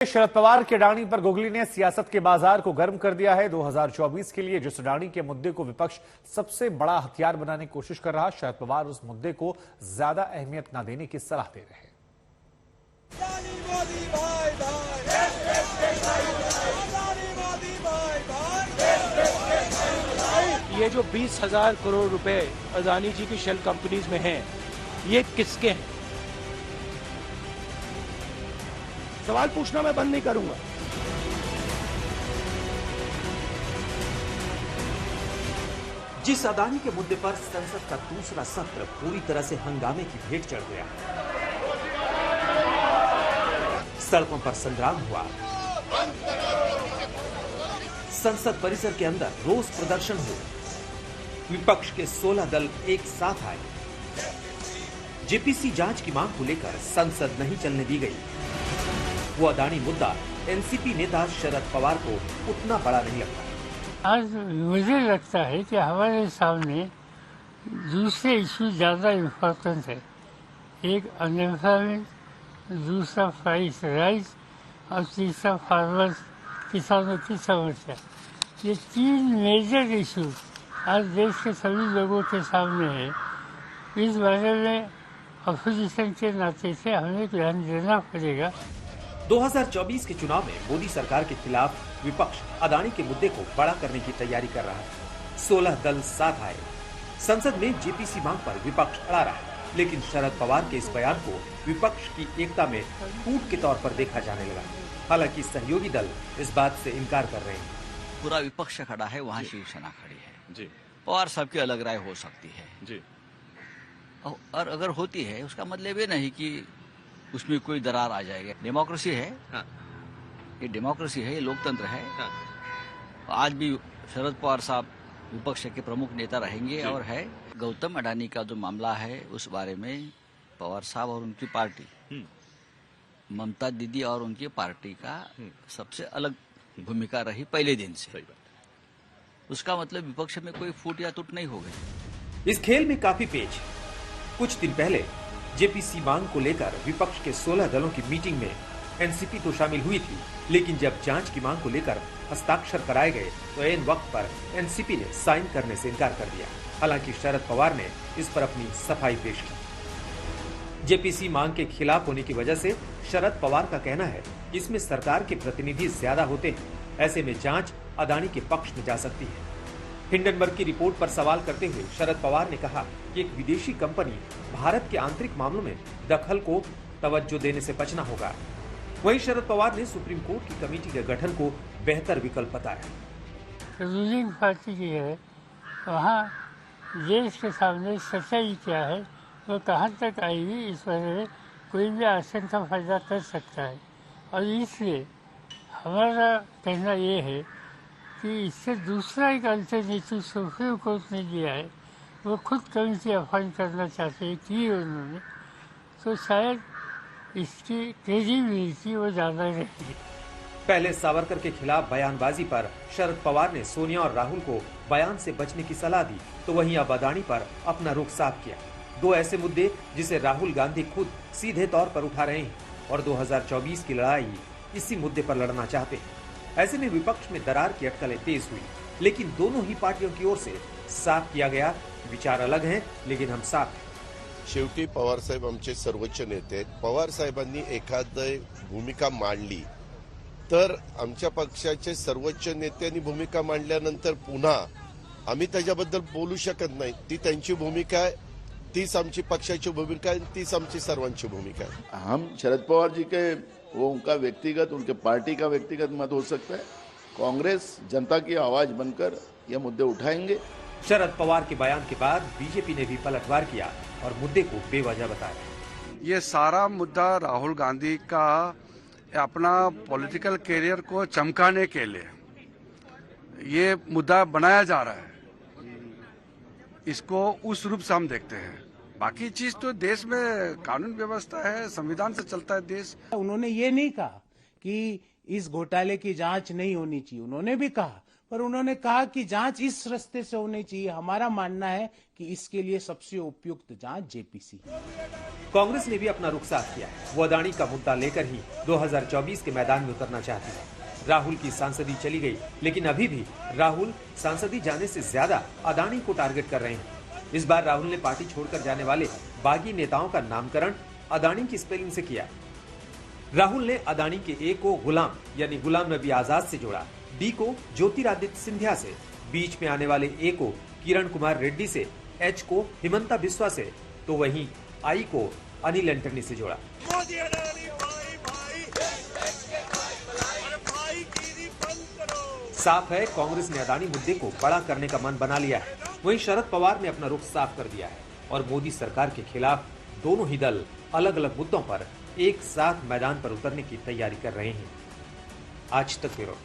शरद पवार के अडानी पर गुगली ने सियासत के बाजार को गर्म कर दिया है। 2024 के लिए जिस अडानी के मुद्दे को विपक्ष सबसे बड़ा हथियार बनाने की कोशिश कर रहा, शरद पवार उस मुद्दे को ज्यादा अहमियत न देने की सलाह दे रहे हैं। ये जो 20,000 करोड़ रुपए अडानी जी की शेल कंपनीज में हैं, ये किसके हैं? सवाल पूछना मैं बंद नहीं करूंगा। जिस अडानी के मुद्दे पर संसद का दूसरा सत्र पूरी तरह से हंगामे की भेंट चढ़ गया, सड़कों पर संग्राम हुआ, संसद परिसर के अंदर रोष प्रदर्शन हुआ, विपक्ष के 16 दल एक साथ आए, जेपीसी जांच की मांग को लेकर संसद नहीं चलने दी गई। वो अडानी मुद्दा एनसीपी नेता शरद पवार को उतना बड़ा नहीं लगता। आज मुझे लगता है कि हमारे सामने दूसरे इश्यू ज्यादा इम्पोर्टेंट है। एक अनएम्प्लॉयमेंट, दूसरा प्राइस राइज और तीसरा फार्मर्स किसानों की समस्या। ये तीन मेजर इश्यू आज देश के सभी लोगों के सामने है। इस बारे में अपोजिशन के नाते से हमें ध्यान देना पड़ेगा। 2024 के चुनाव में मोदी सरकार के खिलाफ विपक्ष अडानी के मुद्दे को बड़ा करने की तैयारी कर रहा है। 16 दल साथ आए, संसद में जेपीसी मांग पर विपक्ष अड़ा रहा है, लेकिन शरद पवार के इस बयान को विपक्ष की एकता में टूट के तौर पर देखा जाने लगा। हालांकि सहयोगी दल इस बात से इनकार कर रहे हैं। पूरा विपक्ष खड़ा है, वहाँ शिवसेना खड़ी है जी। पवार साहब की अलग राय हो सकती है जी। और अगर होती है उसका मतलब ये नहीं कि उसमें कोई दरार आ जाएगा। डेमोक्रेसी है। हाँ। ये डेमोक्रेसी है, ये लोकतंत्र है। हाँ। आज भी शरद पवार साहब विपक्ष के प्रमुख नेता रहेंगे और है। गौतम अडानी का जो मामला है उस बारे में पवार साहब और उनकी पार्टी, ममता दीदी और उनकी पार्टी का सबसे अलग भूमिका रही पहले दिन से। सही बात। उसका मतलब विपक्ष में कोई फूट या टूट नहीं हो गई। इस खेल में काफी पेच। कुछ दिन पहले जेपीसी मांग को लेकर विपक्ष के 16 दलों की मीटिंग में एनसीपी तो शामिल हुई थी, लेकिन जब जांच की मांग को लेकर हस्ताक्षर कराए गए तो ऐन वक्त पर एनसीपी ने साइन करने से इनकार कर दिया। हालांकि शरद पवार ने इस पर अपनी सफाई पेश की। जेपीसी मांग के खिलाफ होने की वजह से शरद पवार का कहना है कि इसमें सरकार के प्रतिनिधि ज्यादा होते हैं, ऐसे में जांच अडानी के पक्ष में जा सकती है। हिंडनबर्ग की रिपोर्ट पर सवाल करते हुए शरद पवार ने कहा कि एक विदेशी कंपनी भारत के आंतरिक मामलों में दखल को तवज्जो देने से बचना होगा। वहीं शरद पवार ने सुप्रीम कोर्ट की कमेटी के गठन को बेहतर विकल्प बताया। रूलिंग पार्टी की है, वहाँ देश के सामने सच्चाई क्या है, वो कहाँ तक आएगी, इस बारे में कोई भी आशंका पैदा कर सकता है। और इसलिए हमारा कहना ये है कि इससे दूसरा एक अल्टरनेटिव सुप्रीम कोर्ट ने दिया है। वो खुद कमेटी अपॉइंट करना चाहते हैं कि उन्होंने, तो शायद इसकी क्रेडिबिलिटी वो ज़्यादा रहेगी। पहले सावरकर के खिलाफ बयानबाजी पर शरद पवार ने सोनिया और राहुल को बयान से बचने की सलाह दी, तो वहीं अब अडानी पर अपना रुख साफ किया। दो ऐसे मुद्दे जिसे राहुल गांधी खुद सीधे तौर पर उठा रहे हैं और 2024 की लड़ाई इसी मुद्दे पर लड़ना चाहते हैं। ऐसे में विपक्ष में दरार की अटकलें तेज हुई, लेकिन दोनों ही पार्टियों की ओर से साफ किया गया विचार अलग हैं, लेकिन हम साथ हैं। शेवटी पवार साहेब आमचे सर्वोच्च नेते आहेत. पवार साहेबांनी एखादी भूमिका मांडली तर आमच्या पक्षाचे सर्वोच्च नेत्यांनी भूमिका मांडल्यानंतर पुन्हा आम्ही त्याच्याबद्दल बोलू शकत नाही. ती त्यांची भूमिका आहे, तीच आमची पक्षाची भूमिका आहे, तीच आमची सर्वांची भूमिका है। हम शरद पवार जी के वो उनका व्यक्तिगत, उनके पार्टी का व्यक्तिगत मत हो सकता है। कांग्रेस जनता की आवाज बनकर ये मुद्दे उठाएंगे। शरद पवार के बयान के बाद बीजेपी ने भी पलटवार किया और मुद्दे को बेवजह बताया। ये सारा मुद्दा राहुल गांधी का अपना पॉलिटिकल कैरियर को चमकाने के लिए ये मुद्दा बनाया जा रहा है। इसको उस रूप से हम देखते हैं। बाकी चीज तो देश में कानून व्यवस्था है, संविधान से चलता है देश। उन्होंने ये नहीं कहा कि इस घोटाले की जांच नहीं होनी चाहिए। उन्होंने भी कहा पर उन्होंने कहा कि जांच इस रास्ते से होनी चाहिए। हमारा मानना है कि इसके लिए सबसे उपयुक्त जांच जेपीसी। कांग्रेस ने भी अपना रुख साफ किया है। वो अदानी का मुद्दा लेकर ही 2024 के मैदान में उतरना चाहती है। राहुल की सांसदी चली गई, लेकिन अभी भी राहुल सांसदी जाने से ज्यादा अदानी को टारगेट कर रहे हैं। इस बार राहुल ने पार्टी छोड़कर जाने वाले बागी नेताओं का नामकरण अदानी की स्पेलिंग से किया। राहुल ने अदानी के ए को गुलाम यानी गुलाम नबी आजाद से जोड़ा, डी को ज्योतिरादित्य सिंधिया से, बीच में आने वाले ए को किरण कुमार रेड्डी से, एच को हिमंता बिस्वा से, तो वहीं आई को अनिल एंटनी से जोड़ा। साफ है कांग्रेस ने अदानी मुद्दे को बड़ा करने का मन बना लिया है। वहीं शरद पवार ने अपना रुख साफ कर दिया है और मोदी सरकार के खिलाफ दोनों ही दल अलग अलग मुद्दों पर एक साथ मैदान पर उतरने की तैयारी कर रहे हैं। आज तक ब्यूरो।